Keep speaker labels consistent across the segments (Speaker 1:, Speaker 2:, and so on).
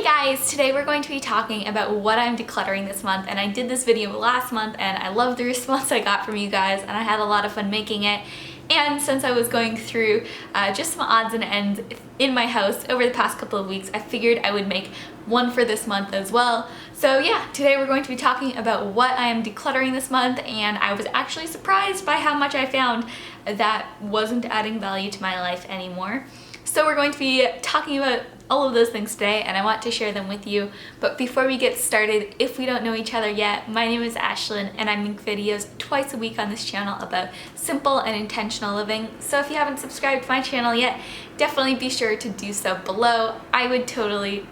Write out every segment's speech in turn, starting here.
Speaker 1: guys, today we're going to be talking about what I'm decluttering this month, and I did this video last month and I love the response I got from you guys and I had a lot of fun making it. And since I was going through just some odds and ends in my house over the past couple of weeks, I figured I would make one for this month as well. So yeah, today we're going to be talking about what I am decluttering this month, and I was actually surprised by how much I found that wasn't adding value to my life anymore. So we're going to be talking about all of those things today, and I want to share them with you. But before we get started, if we don't know each other yet, my name is Ashlynne and I make videos twice a week on this channel about simple and intentional living. So if you haven't subscribed to my channel yet, definitely be sure to do so below. I would totally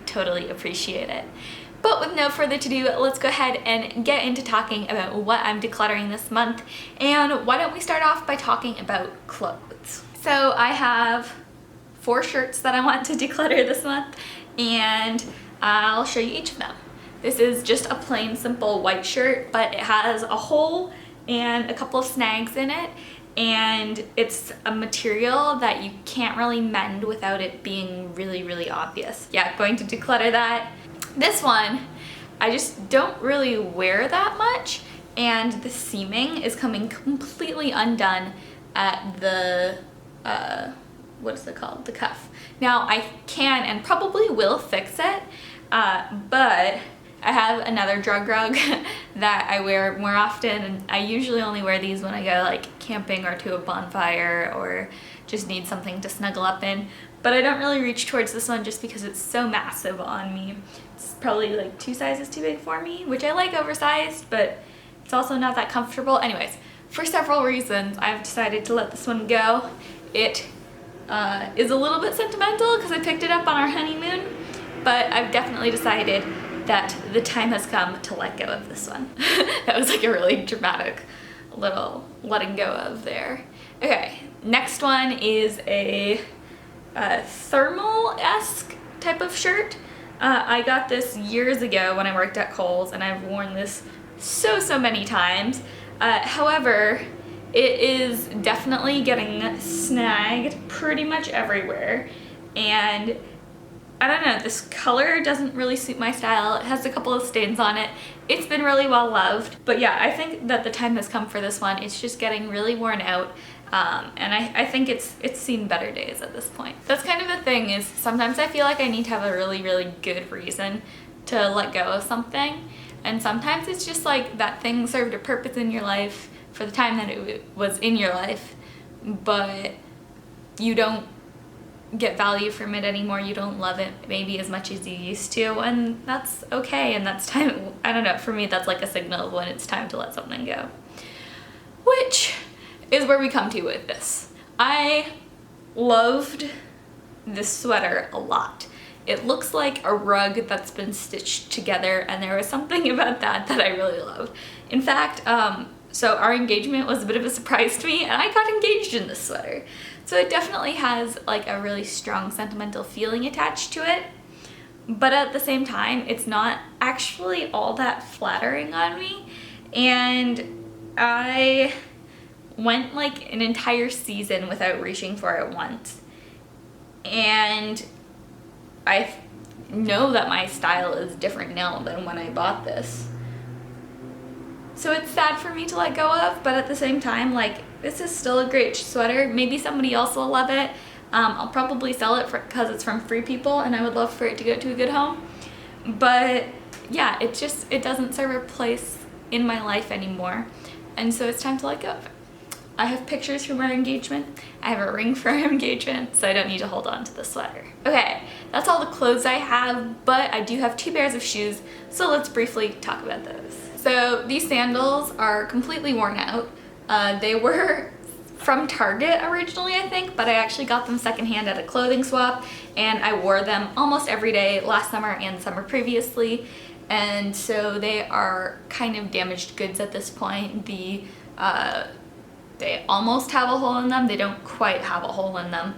Speaker 1: appreciate it. But with no further ado, let's go ahead and get into talking about what I'm decluttering this month. And why don't we start off by talking about clothes. So I have 4 shirts that I want to declutter this month, and I'll show you each of them. This is just a plain simple white shirt, but it has a hole and a couple of snags in it, and it's a material that you can't really mend without it being really obvious. Yeah, going to declutter that. This one, I just don't really wear that much, and the seaming is coming completely undone at the what is it called? The cuff. Now I can and probably will fix it, but I have another drug rug that I wear more often, and I usually only wear these when I go like camping or to a bonfire or just need something to snuggle up in. But I don't really reach towards this one just because it's so massive on me. It's probably like 2 sizes too big for me, which I like oversized, but it's also not that comfortable. Anyways, for several reasons, I've decided to let this one go. It is a little bit sentimental because I picked it up on our honeymoon, but I've definitely decided that the time has come to let go of this one. That was like a really dramatic little letting go of there. Okay, next one is a thermal-esque type of shirt. I got this years ago when I worked at Kohl's, and I've worn this so many times. However, it is definitely getting snagged pretty much everywhere, and I don't know, this color doesn't really suit my style. It has a couple of stains on it. It's been really well loved, but yeah, I think that the time has come for this one. It's just getting really worn out, and I think it's seen better days at this point. That's kind of the thing, is sometimes I feel like I need to have a really good reason to let go of something, and sometimes it's just like that thing served a purpose in your life for the time that it was in your life, but you don't get value from it anymore. You don't love it maybe as much as you used to, and that's okay, and that's time. I don't know, for me that's like a signal of when it's time to let something go, which is where we come to with this. I loved this sweater a lot. It looks like a rug that's been stitched together, and there was something about that I really loved. In fact, so our engagement was a bit of a surprise to me, and I got engaged in this sweater. So it definitely has like a really strong sentimental feeling attached to it, but at the same time, it's not actually all that flattering on me. And I went like an entire season without reaching for it once. And I know that my style is different now than when I bought this. So it's sad for me to let go of, but at the same time, like, this is still a great sweater. Maybe somebody else will love it. I'll probably sell it because it's from Free People, and I would love for it to go to a good home. But yeah, it doesn't serve a place in my life anymore, and so it's time to let go of it. I have pictures from our engagement. I have a ring for our engagement, so I don't need to hold on to the sweater. Okay, that's all the clothes I have, but I do have 2 pairs of shoes, so let's briefly talk about those. So these sandals are completely worn out. They were from Target originally, I think, but I actually got them secondhand at a clothing swap, and I wore them almost every day last summer and summer previously, and so they are kind of damaged goods at this point. They almost have a hole in them. They don't quite have a hole in them,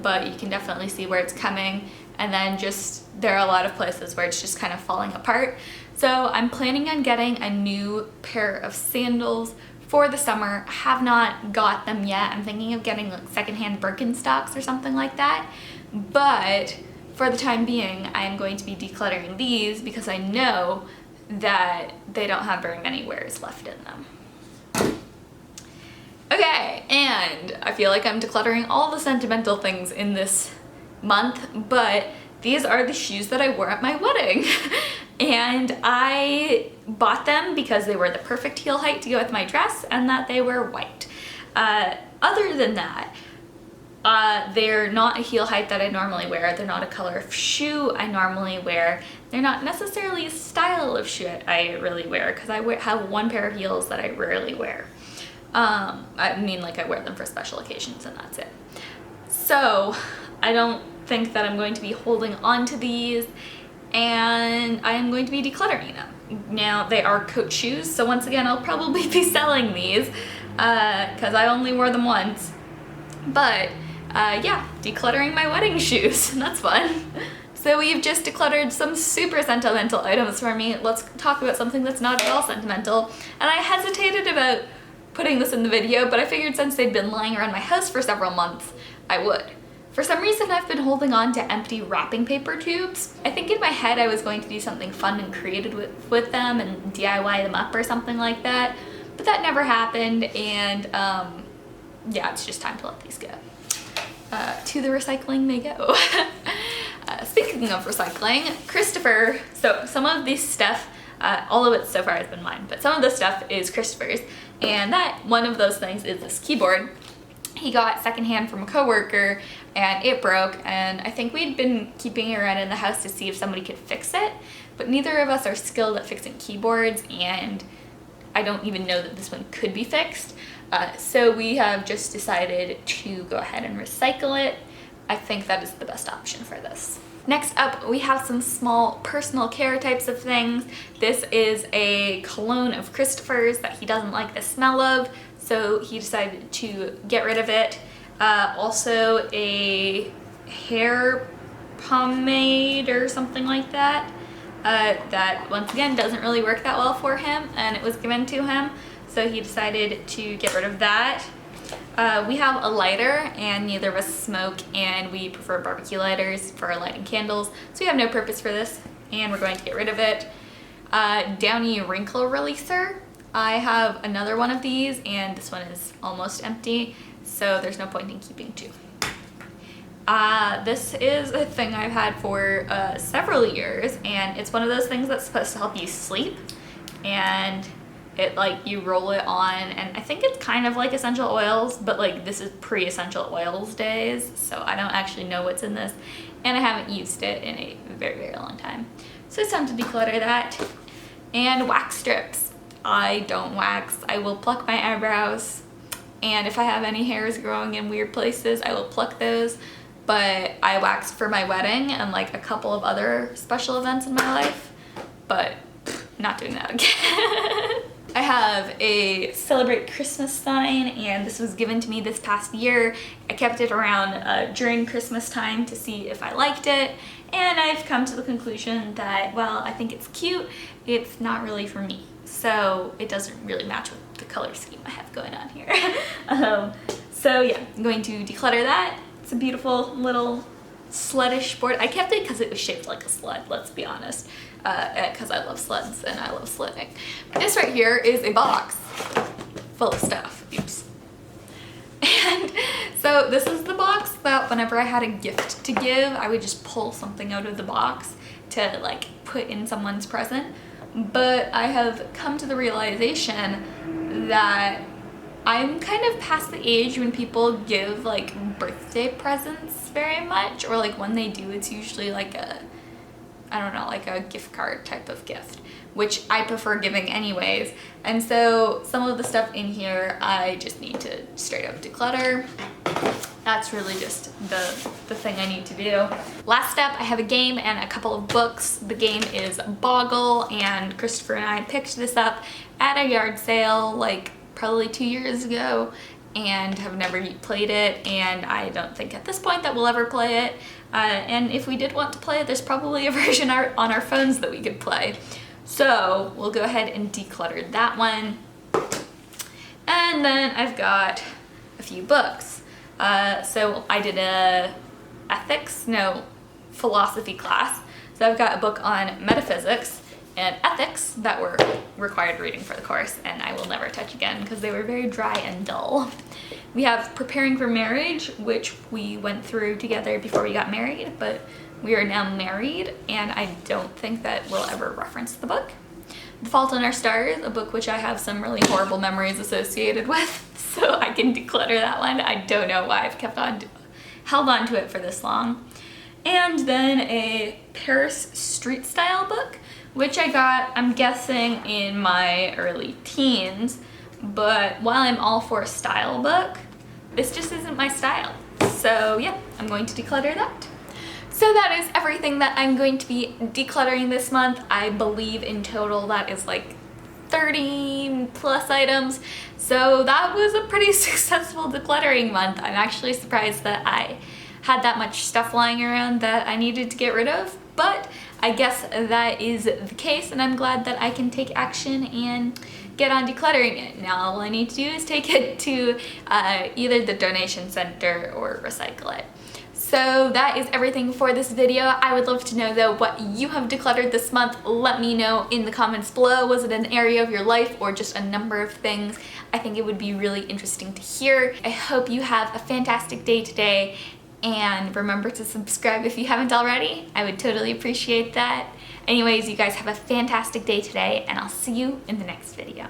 Speaker 1: but you can definitely see where it's coming, and then just there are a lot of places where it's just kind of falling apart. So I'm planning on getting a new pair of sandals for the summer. I have not got them yet. I'm thinking of getting like secondhand Birkenstocks or something like that. But for the time being, I am going to be decluttering these because I know that they don't have very many wears left in them. Okay, and I feel like I'm decluttering all the sentimental things in this month, but these are the shoes that I wore at my wedding. And I bought them because they were the perfect heel height to go with my dress and that they were white. Other than that, they're not a heel height that I normally wear. They're not a color of shoe I normally wear. They're not necessarily a style of shoe I really wear because I have one pair of heels that I rarely wear. I mean, like, I wear them for special occasions and that's it. So I don't think that I'm going to be holding on to these, and I am going to be decluttering them. Now, they are coat shoes, so once again, I'll probably be selling these because I only wore them once. But yeah, decluttering my wedding shoes, that's fun. So we've just decluttered some super sentimental items for me. Let's talk about something that's not at all sentimental. And I hesitated about putting this in the video, but I figured since they'd been lying around my house for several months, I would. For some reason, I've been holding on to empty wrapping paper tubes. I think in my head I was going to do something fun and creative with them and DIY them up or something like that, but that never happened, and yeah, it's just time to let these go. To the recycling they go. Speaking of recycling, Christopher, so some of this stuff, all of it so far has been mine, but some of this stuff is Christopher's, and that one of those things is this keyboard. He got secondhand from a coworker and it broke, and I think we'd been keeping it around in the house to see if somebody could fix it, but neither of us are skilled at fixing keyboards, and I don't even know that this one could be fixed. So we have just decided to go ahead and recycle it. I think that is the best option for this. Next up, we have some small personal care types of things. This is a cologne of Christopher's that he doesn't like the smell of, so he decided to get rid of it. Also a hair pomade or something like that, that once again doesn't really work that well for him, and it was given to him, so he decided to get rid of that. We have a lighter, and neither of us smoke, and we prefer barbecue lighters for lighting candles, so we have no purpose for this, and we're going to get rid of it. Downy wrinkle releaser. I have another one of these, and this one is almost empty, so there's no point in keeping two. This is a thing I've had for several years, and it's one of those things that's supposed to help you sleep, and it, like, you roll it on, and I think it's kind of like essential oils, but like this is pre-essential oils days, so I don't actually know what's in this, and I haven't used it in a very, very long time. So it's time to declutter that. And wax strips. I don't wax. I will pluck my eyebrows, and if I have any hairs growing in weird places, I will pluck those, but I waxed for my wedding and like a couple of other special events in my life, but not doing that again. I have a Celebrate Christmas sign, and this was given to me this past year. I kept it around during Christmas time to see if I liked it, and I've come to the conclusion that, well, I think it's cute, it's not really for me. So it doesn't really match with the color scheme I have going on here. So yeah, I'm going to declutter that. It's a beautiful little sledish board. I kept it because it was shaped like a sled, let's be honest, because I love sleds and I love sledding. This right here is a box full of stuff. Oops. And so this is the box that whenever I had a gift to give, I would just pull something out of the box to like put in someone's present. But I have come to the realization that I'm kind of past the age when people give like birthday presents very much, or like when they do, it's usually like a, I don't know, like a gift card type of gift, which I prefer giving anyways. And so some of the stuff in here I just need to straight up declutter. That's really just the thing I need to do. Last step, I have a game and a couple of books. The game is Boggle, and Christopher and I picked this up at a yard sale like probably 2 years ago, and have never played it, and I don't think at this point that we'll ever play it. And if we did want to play it, there's probably a version on our phones that we could play. So we'll go ahead and declutter that one. And then I've got a few books. So I did a philosophy class. So I've got a book on metaphysics and ethics that were required reading for the course, and I will never touch again because they were very dry and dull. We have Preparing for Marriage, which we went through together before we got married, but we are now married, and I don't think that we'll ever reference the book. The Fault in Our Stars, a book which I have some really horrible memories associated with, so I can declutter that one. I don't know why I've held on to it for this long. And then a Paris street style book, which I got, I'm guessing, in my early teens. But while I'm all for a style book, this just isn't my style. So yeah, I'm going to declutter that. So that is everything that I'm going to be decluttering this month. I believe in total that is like 30 plus items. So that was a pretty successful decluttering month. I'm actually surprised that I had that much stuff lying around that I needed to get rid of, but I guess that is the case, and I'm glad that I can take action and get on decluttering it. Now all I need to do is take it to either the donation center or recycle it. So that is everything for this video. I would love to know though what you have decluttered this month. Let me know in the comments below. Was it an area of your life or just a number of things? I think it would be really interesting to hear. I hope you have a fantastic day today, and remember to subscribe if you haven't already. I would totally appreciate that. Anyways, you guys have a fantastic day today, and I'll see you in the next video.